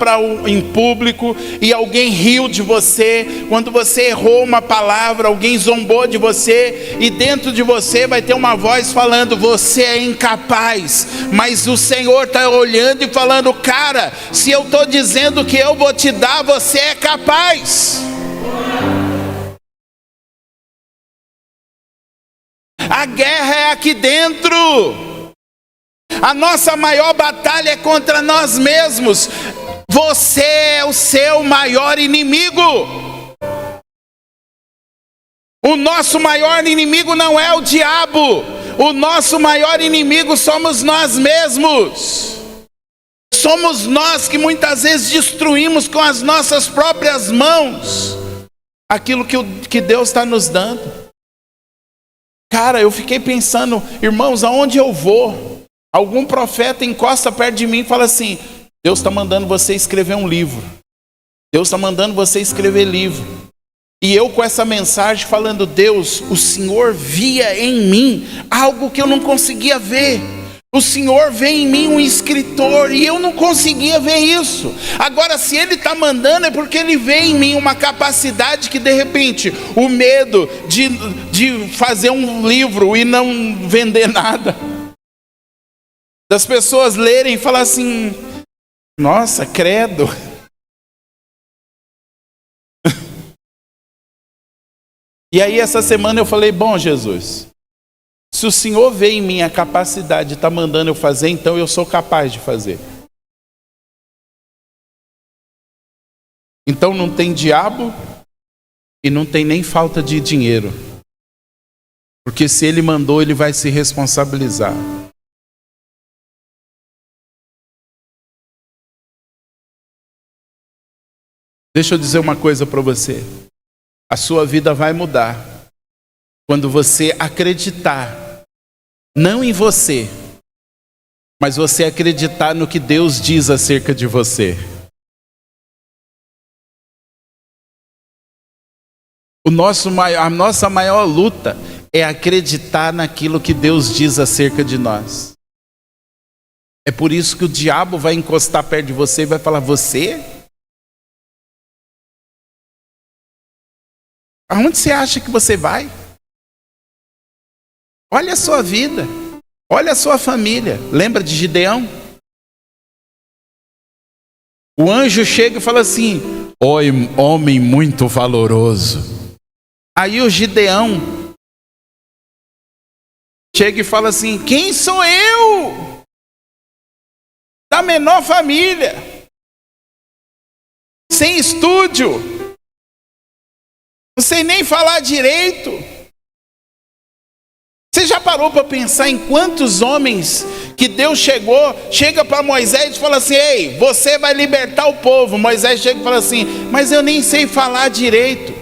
em público e alguém riu de você. Quando você errou uma palavra, alguém zombou de você, e dentro de você vai ter uma voz falando: você é incapaz. Mas o Senhor está olhando e falando: cara, se eu estou dizendo que eu vou te dar, você é capaz. A guerra é aqui dentro. A nossa maior batalha é contra nós mesmos. Você é o seu maior inimigo. O nosso maior inimigo não é o diabo. O nosso maior inimigo somos nós mesmos. Somos nós que muitas vezes destruímos com as nossas próprias mãos aquilo que Deus está nos dando. Cara, eu fiquei pensando, irmãos, aonde eu vou? Algum profeta encosta perto de mim e fala assim: Deus está mandando você escrever um livro. Deus está mandando você escrever livro. E eu com essa mensagem falando: Deus, o Senhor via em mim algo que eu não conseguia ver. O Senhor vê em mim um escritor e eu não conseguia ver isso. Agora, se Ele está mandando, é porque Ele vê em mim uma capacidade que de repente o medo de fazer um livro e não vender nada, das pessoas lerem e falar assim: nossa, credo. E aí essa semana eu falei: bom, Jesus, se o Senhor vê em mim a capacidade de estar mandando eu fazer, então eu sou capaz de fazer. Então não tem diabo e não tem nem falta de dinheiro. Porque se Ele mandou, Ele vai se responsabilizar. Deixa eu dizer uma coisa para você. A sua vida vai mudar quando você acreditar, não em você, mas você acreditar no que Deus diz acerca de você. A nossa maior luta é acreditar naquilo que Deus diz acerca de nós. É por isso que o diabo vai encostar perto de você e vai falar: você? Aonde você acha que você vai? Olha a sua vida, olha a sua família. Lembra de Gideão? O anjo chega e fala assim: oi, homem muito valoroso. Aí o Gideão chega e fala assim: quem sou eu? Da menor família, sem estúdio, não sei nem falar direito. Você já parou para pensar em quantos homens que Deus chega para Moisés e fala assim: ei, você vai libertar o povo. Moisés chega e fala assim: mas eu nem sei falar direito.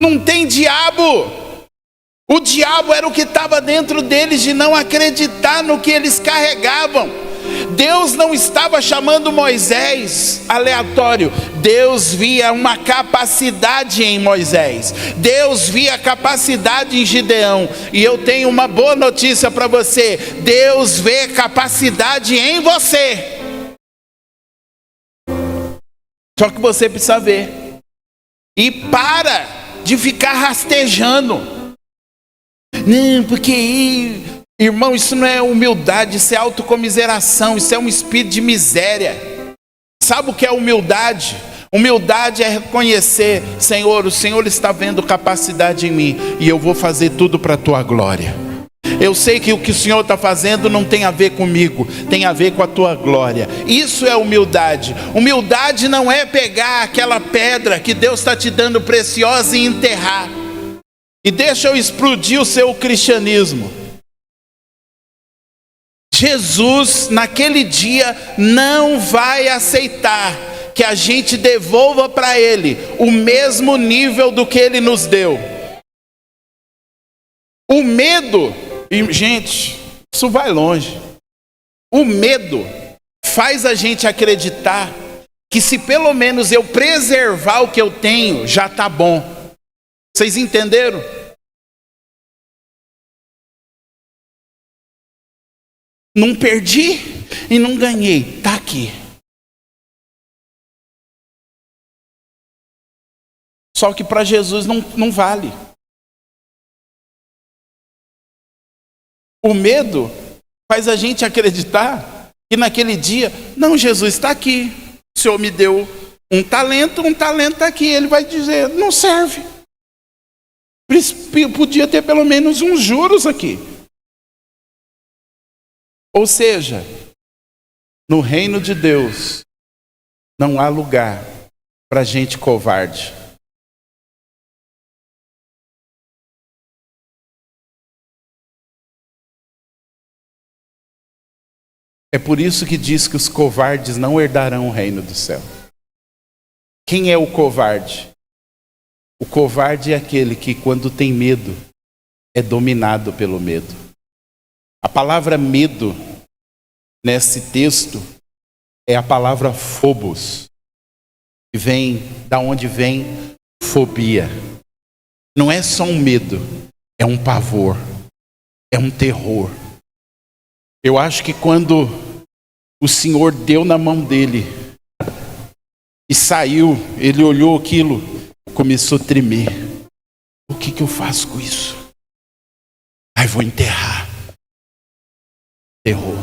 Não tem diabo. O diabo era o que estava dentro deles, de não acreditar no que eles carregavam. Deus não estava chamando Moisés aleatório. Deus via uma capacidade em Moisés. Deus via a capacidade em Gideão. E eu tenho uma boa notícia para você: Deus vê capacidade em você. Só que você precisa ver. E para de ficar rastejando. Não, porque... irmão, isso não é humildade, isso é autocomiseração, isso é um espírito de miséria. Sabe o que é humildade? Humildade é reconhecer: Senhor, o Senhor está vendo capacidade em mim e eu vou fazer tudo para a tua glória. Eu sei que o que o Senhor está fazendo não tem a ver comigo, tem a ver com a tua glória. Isso é humildade. Humildade não é pegar aquela pedra que Deus está te dando preciosa e enterrar. E deixa eu explodir o seu cristianismo. Jesus, naquele dia, não vai aceitar que a gente devolva para Ele o mesmo nível do que Ele nos deu. O medo, e, gente, isso vai longe. O medo faz a gente acreditar que se pelo menos eu preservar o que eu tenho, já está bom. Vocês entenderam? Não perdi e não ganhei, está aqui. Só que para Jesus não vale. O medo faz a gente acreditar que naquele dia, não, Jesus está aqui. O Senhor me deu um talento está aqui. Ele vai dizer, não serve. Podia ter pelo menos uns juros aqui. Ou seja, no reino de Deus, não há lugar para gente covarde. É por isso que diz que os covardes não herdarão o reino do céu. Quem é o covarde? O covarde é aquele que, quando tem medo, é dominado pelo medo. A palavra medo, nesse texto, é a palavra phobos, que vem, da onde vem fobia. Não é só um medo, é um pavor, é um terror. Eu acho que quando o Senhor deu na mão dele e saiu, ele olhou aquilo, começou a tremer. O que eu faço com isso? Aí vou enterrar. Terror.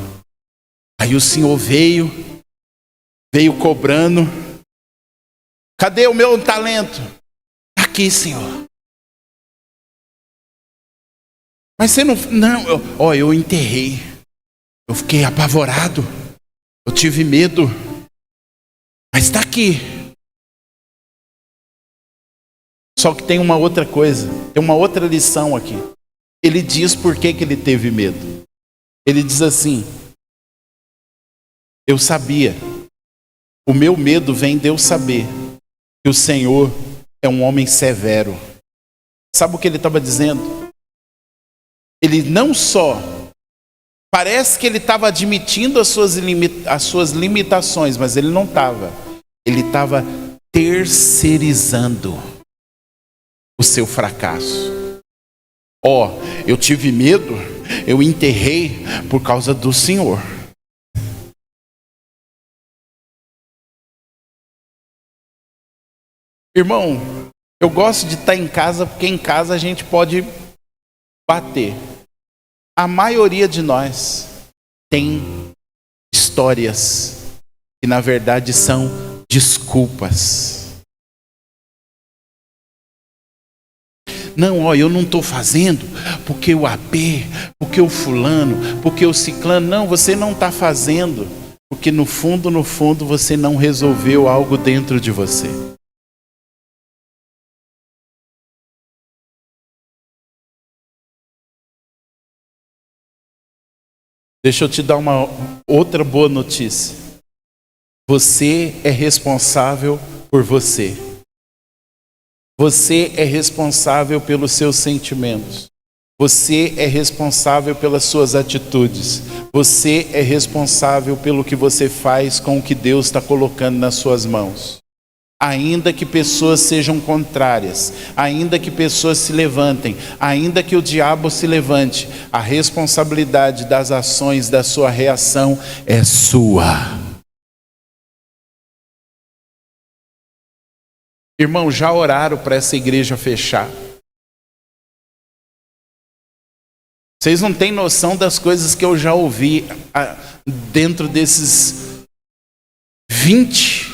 Aí o Senhor veio cobrando. Cadê o meu talento? Aqui, Senhor. Mas você não, eu enterrei. Eu fiquei apavorado, eu tive medo, mas está aqui. Só que tem uma outra coisa, tem uma outra lição aqui. Ele diz por que ele teve medo. Ele diz assim, eu sabia, o meu medo vem de eu saber que o Senhor é um homem severo. Sabe o que ele estava dizendo? Ele não só... Parece que ele estava admitindo as suas limitações, mas ele não estava. Ele estava terceirizando o seu fracasso. Eu tive medo, eu enterrei por causa do Senhor. Irmão, eu gosto de estar em casa, porque em casa a gente pode bater. A maioria de nós tem histórias que na verdade são desculpas. Não, eu não estou fazendo porque o AP, porque o fulano, porque o ciclano. Não, você não está fazendo porque no fundo você não resolveu algo dentro de você. Deixa eu te dar uma outra boa notícia. Você é responsável por você. Você é responsável pelos seus sentimentos. Você é responsável pelas suas atitudes. Você é responsável pelo que você faz com o que Deus está colocando nas suas mãos. Ainda que pessoas sejam contrárias, ainda que pessoas se levantem, ainda que o diabo se levante, a responsabilidade das ações, da sua reação é sua. Irmão, já oraram para essa igreja fechar? Vocês não têm noção das coisas que eu já ouvi dentro desses 21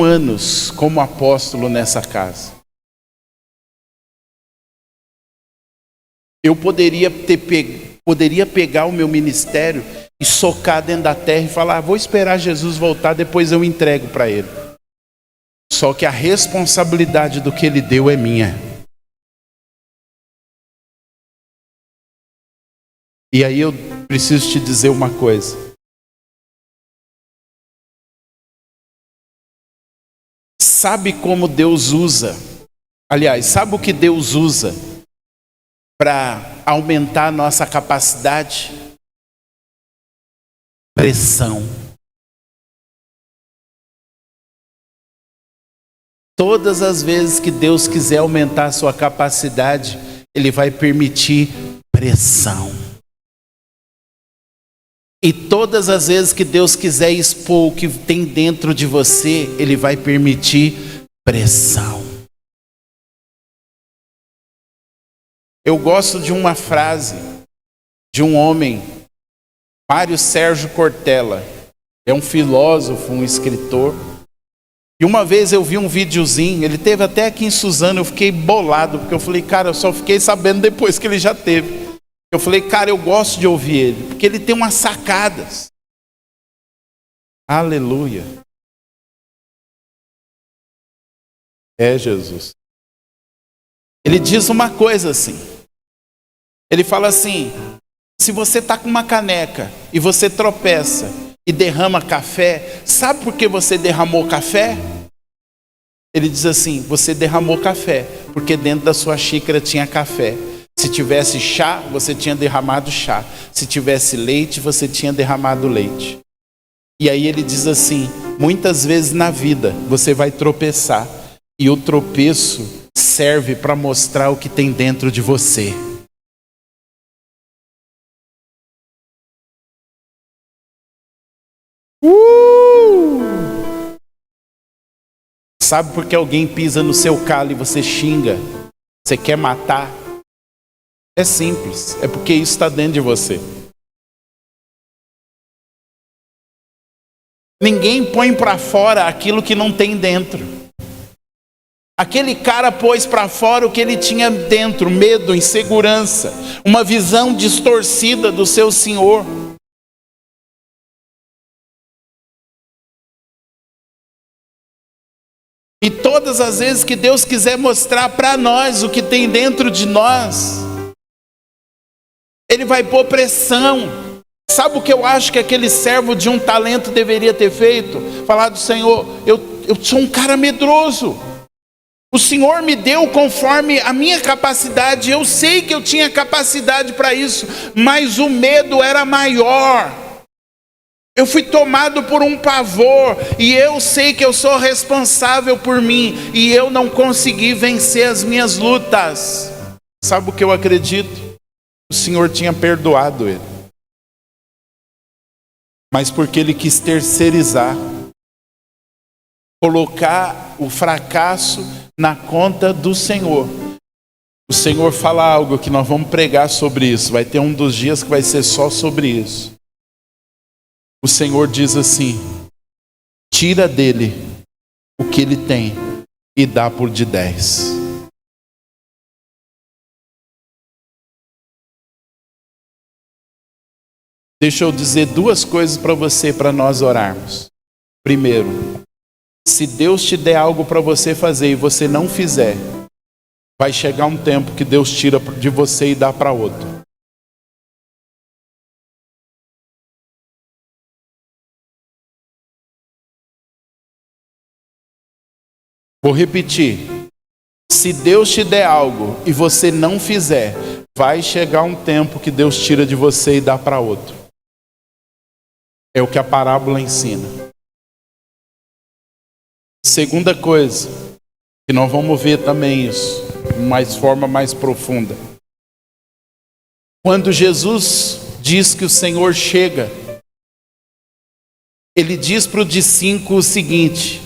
anos como apóstolo nessa casa. Eu poderia pegar o meu ministério e socar dentro da terra e falar: vou esperar Jesus voltar, depois eu entrego para ele. Só que a responsabilidade do que ele deu é minha. E aí eu preciso te dizer uma coisa. Sabe como Deus usa? Aliás, sabe o que Deus usa para aumentar a nossa capacidade? Pressão. Todas as vezes que Deus quiser aumentar a sua capacidade, Ele vai permitir pressão. E todas as vezes que Deus quiser expor o que tem dentro de você, Ele vai permitir pressão. Eu gosto de uma frase de um homem, Mário Sérgio Cortella. É um filósofo, um escritor. E uma vez eu vi um videozinho, ele teve até aqui em Suzano, eu fiquei bolado, porque eu falei: cara, eu só fiquei sabendo depois que ele já teve. Eu falei: cara, eu gosto de ouvir ele, porque ele tem umas sacadas. Aleluia. É Jesus. Ele diz uma coisa assim. Ele fala assim: se você está com uma caneca e você tropeça e derrama café, sabe por que você derramou café? Ele diz assim: você derramou café porque dentro da sua xícara tinha café. Se tivesse chá, você tinha derramado chá. Se tivesse leite, você tinha derramado leite. E aí ele diz assim: muitas vezes na vida você vai tropeçar, e o tropeço serve para mostrar o que tem dentro de você. Sabe por que alguém pisa no seu calo e você xinga? Você quer matar? É simples, é porque isso está dentro de você. Ninguém põe para fora aquilo que não tem dentro. Aquele cara pôs para fora o que ele tinha dentro: medo, insegurança, uma visão distorcida do seu Senhor. E todas as vezes que Deus quiser mostrar para nós o que tem dentro de nós, Ele vai pôr pressão. Sabe o que eu acho que aquele servo de um talento deveria ter feito? Falar do Senhor: eu sou um cara medroso. O Senhor me deu conforme a minha capacidade. Eu sei que eu tinha capacidade para isso, mas o medo era maior. Eu fui tomado por um pavor, e eu sei que eu sou responsável por mim, e eu não consegui vencer as minhas lutas. Sabe o que eu acredito? O Senhor tinha perdoado ele, mas porque ele quis terceirizar, colocar o fracasso na conta do Senhor. O Senhor fala algo que nós vamos pregar sobre isso. Vai ter um dos dias que vai ser só sobre isso. O Senhor diz assim: tira dele o que ele tem e dá por de 10. Deixa eu dizer duas coisas para você, para nós orarmos. Primeiro, se Deus te der algo para você fazer e você não fizer, vai chegar um tempo que Deus tira de você e dá para outro. Vou repetir. Se Deus te der algo e você não fizer, vai chegar um tempo que Deus tira de você e dá para outro. É o que a parábola ensina. Segunda coisa, que nós vamos ver também isso, de forma mais profunda. Quando Jesus diz que o Senhor chega, Ele diz para o de 5 o seguinte: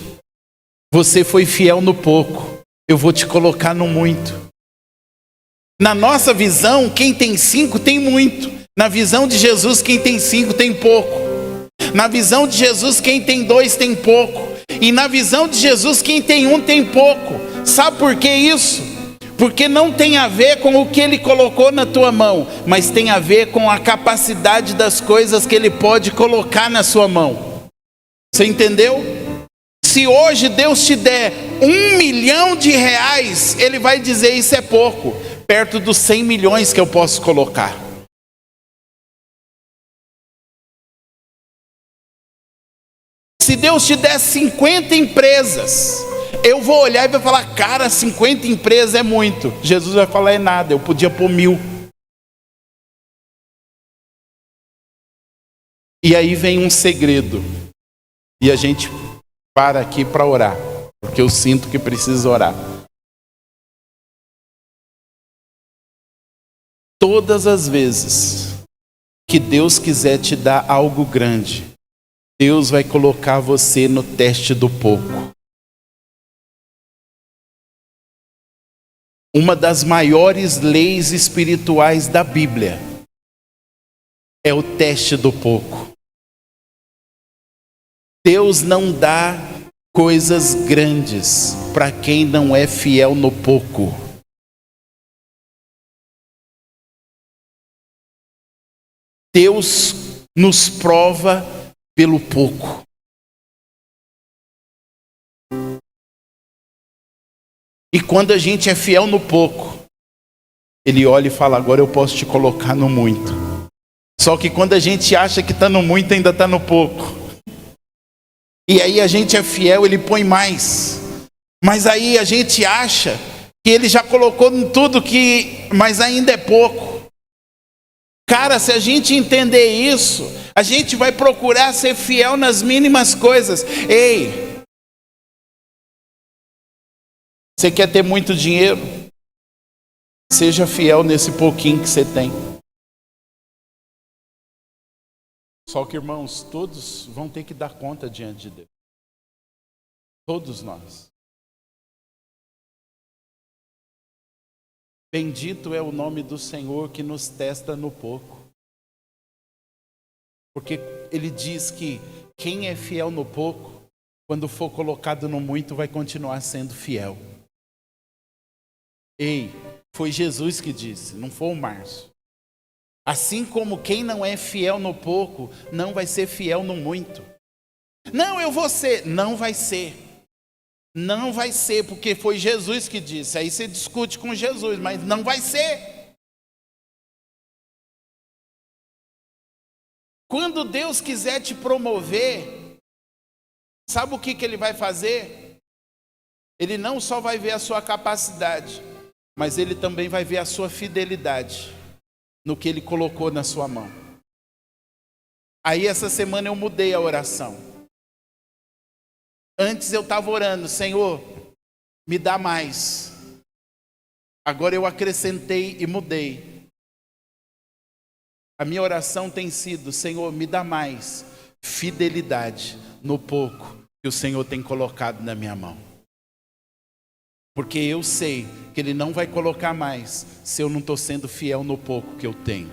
você foi fiel no pouco, eu vou te colocar no muito. Na nossa visão, quem tem 5 tem muito. Na visão de Jesus, quem tem 5 tem pouco. Na visão de Jesus, quem tem 2 tem pouco. E na visão de Jesus, quem tem 1 tem pouco. Sabe por que isso? Porque não tem a ver com o que Ele colocou na tua mão, mas tem a ver com a capacidade das coisas que Ele pode colocar na sua mão. Você entendeu? Se hoje Deus te der R$1 milhão, Ele vai dizer: isso é pouco, perto dos 100 milhões que eu posso colocar. Se Deus te der 50 empresas, eu vou olhar e vou falar: cara, 50 empresas é muito. Jesus vai falar: é nada, eu podia pôr 1000. E aí vem um segredo, e a gente para aqui para orar, porque eu sinto que preciso orar. Todas as vezes que Deus quiser te dar algo grande, Deus vai colocar você no teste do pouco. Uma das maiores leis espirituais da Bíblia é o teste do pouco. Deus não dá coisas grandes para quem não é fiel no pouco. Deus nos prova pelo pouco. E quando a gente é fiel no pouco, Ele olha e fala: agora eu posso te colocar no muito. Só que quando a gente acha que está no muito, ainda está no pouco. E aí a gente é fiel, Ele põe mais. Mas aí a gente acha que Ele já colocou em tudo, mas ainda é pouco. Cara, se a gente entender isso, a gente vai procurar ser fiel nas mínimas coisas. Ei, você quer ter muito dinheiro? Seja fiel nesse pouquinho que você tem. Só que, irmãos, todos vão ter que dar conta diante de Deus. Todos nós. Bendito é o nome do Senhor que nos testa no pouco. Porque Ele diz que quem é fiel no pouco, quando for colocado no muito, vai continuar sendo fiel. Ei, foi Jesus que disse, não foi o Márcio. Assim como quem não é fiel no pouco, não vai ser fiel no muito. Não, eu vou ser. Não vai ser. Não vai ser, porque foi Jesus que disse. Aí você discute com Jesus, mas não vai ser. Quando Deus quiser te promover, sabe o que Ele vai fazer? Ele não só vai ver a sua capacidade, mas Ele também vai ver a sua fidelidade no que Ele colocou na sua mão. Aí essa semana eu mudei a oração. Antes eu estava orando: Senhor, me dá mais. Agora eu acrescentei e mudei. A minha oração tem sido: Senhor, me dá mais fidelidade no pouco que o Senhor tem colocado na minha mão. Porque eu sei que Ele não vai colocar mais se eu não estou sendo fiel no pouco que eu tenho.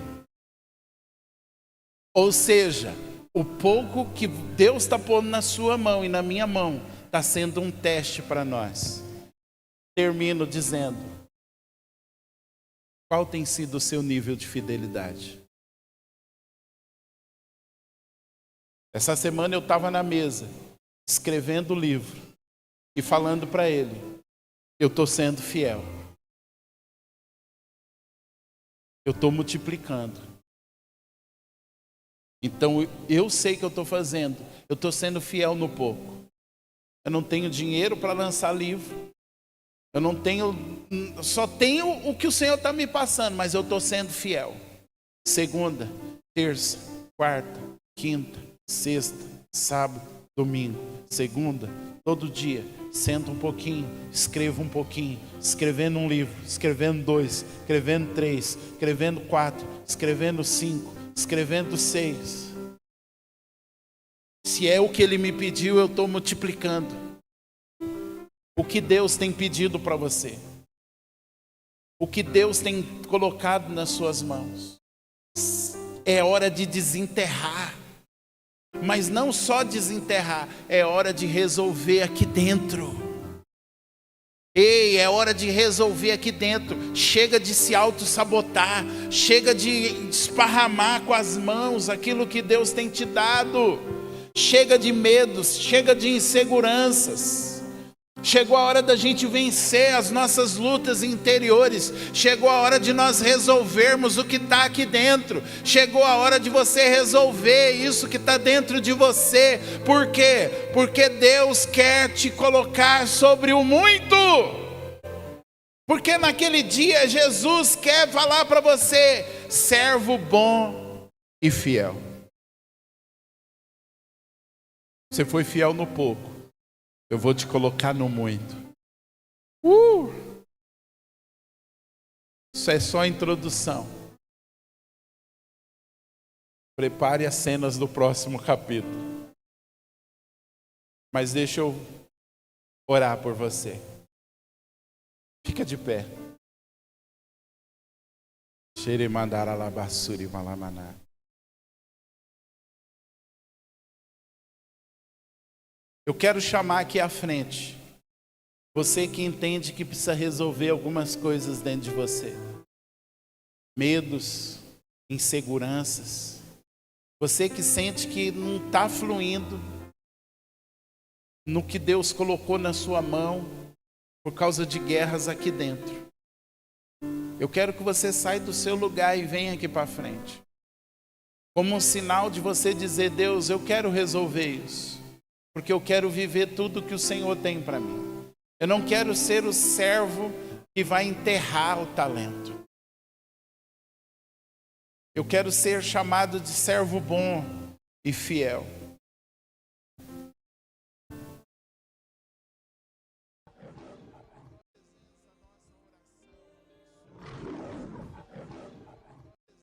Ou seja, o pouco que Deus está pondo na sua mão e na minha mão está sendo um teste para nós. Termino dizendo: qual tem sido o seu nível de fidelidade? Essa semana eu estava na mesa, escrevendo o livro e falando para ele: eu estou sendo fiel. Eu estou multiplicando. Então eu sei que eu estou fazendo. Eu estou sendo fiel no pouco. Eu não tenho dinheiro para lançar livro. Eu não tenho, só tenho o que o Senhor está me passando, mas eu estou sendo fiel. Segunda, terça, quarta, quinta, sexta, sábado, domingo. Segunda, todo dia, sento um pouquinho, escrevo um pouquinho, escrevendo um livro, escrevendo 2, escrevendo 3, escrevendo 4, escrevendo 5, escrevendo 6. Se é o que Ele me pediu, eu estou multiplicando. O que Deus tem pedido para você? O que Deus tem colocado nas suas mãos? É hora de desenterrar. Mas não só desenterrar, é hora de resolver aqui dentro. Ei, é hora de resolver aqui dentro. Chega de se auto-sabotar. Chega de esparramar com as mãos aquilo que Deus tem te dado. Chega de medos, chega de inseguranças. Chegou a hora da gente vencer as nossas lutas interiores. Chegou a hora de nós resolvermos o que está aqui dentro. Chegou a hora de você resolver isso que está dentro de você. Por quê? Porque Deus quer te colocar sobre o muito. Porque naquele dia Jesus quer falar para você: servo bom e fiel. Você foi fiel no pouco, eu vou te colocar no muito. Isso é só a introdução. Prepare as cenas do próximo capítulo. Mas deixa eu orar por você. Fica de pé. Eu quero chamar aqui à frente você que entende que precisa resolver algumas coisas dentro de você. Medos, inseguranças. Você que sente que não está fluindo no que Deus colocou na sua mão por causa de guerras aqui dentro. Eu quero que você saia do seu lugar e venha aqui para frente. Como um sinal de você dizer: Deus, eu quero resolver isso. Porque eu quero viver tudo que o Senhor tem para mim. Eu não quero ser o servo que vai enterrar o talento. Eu quero ser chamado de servo bom e fiel.